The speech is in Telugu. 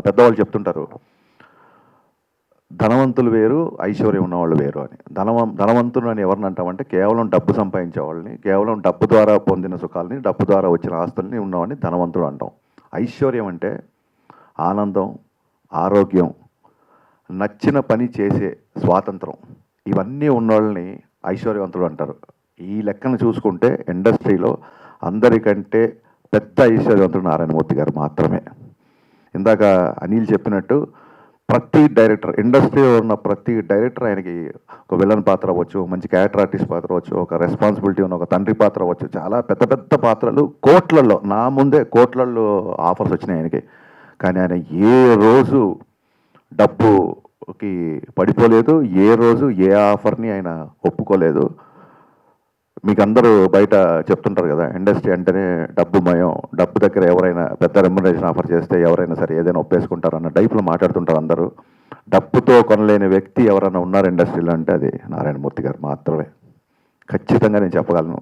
పెద్దవాళ్ళు చెప్తుంటారు, ధనవంతులు వేరు, ఐశ్వర్యం ఉన్నవాళ్ళు వేరు అని. ధనవంతులు అని ఎవరిని అంటామంటే కేవలం డబ్బు సంపాదించే వాళ్ళని, కేవలం డబ్బు ద్వారా పొందిన సుఖాలని, డబ్బు ద్వారా వచ్చిన ఆస్తుల్ని ఉన్నవాడిని ధనవంతుడు అంటాం. ఐశ్వర్యం అంటే ఆనందం, ఆరోగ్యం, నచ్చిన పని చేసే స్వాతంత్రం, ఇవన్నీ ఉన్నవాళ్ళని ఐశ్వర్యవంతుడు అంటారు. ఈ లెక్కన చూసుకుంటే ఇండస్ట్రీలో అందరికంటే పెద్ద ఐశ్వర్యవంతుడు నారాయణమూర్తి గారు మాత్రమే. ఇందాక అనిల్ చెప్పినట్టు ప్రతి డైరెక్టర్, ఇండస్ట్రీలో ఉన్న ప్రతి డైరెక్టర్ ఆయనకి ఒక విలన్ పాత్ర అవ్వచ్చు, మంచి క్యారెక్టర్ ఆర్టిస్ట్ పాత్ర అవ్వచ్చు, ఒక రెస్పాన్సిబిలిటీ ఉన్న ఒక తండ్రి పాత్ర అవ్వచ్చు, చాలా పెద్ద పెద్ద పాత్రలు కోట్లల్లో, నా ముందే కోట్లల్లో ఆఫర్స్ వచ్చినాయి ఆయనకి. కానీ ఆయన ఏ రోజు డబ్బుకి పడిపోలేదు, ఏ రోజు ఏ ఆఫర్ని ఆయన ఒప్పుకోలేదు. మీకు అందరూ బయట చెప్తుంటారు కదా, ఇండస్ట్రీ అంటేనే డబ్బుమయం, డబ్బు దగ్గర ఎవరైనా పెద్ద రెమ్యునరేషన్ ఆఫర్ చేస్తే ఎవరైనా సరే ఏదైనా ఒప్పేసుకుంటారు అన్న టైప్లో మాట్లాడుతుంటారు అందరూ. డబ్బుతో కొనలేని వ్యక్తి ఎవరైనా ఉన్నారు ఇండస్ట్రీలో అంటే అది నారాయణమూర్తి గారు మాత్రమే. ఖచ్చితంగా నేను చెప్పగలను.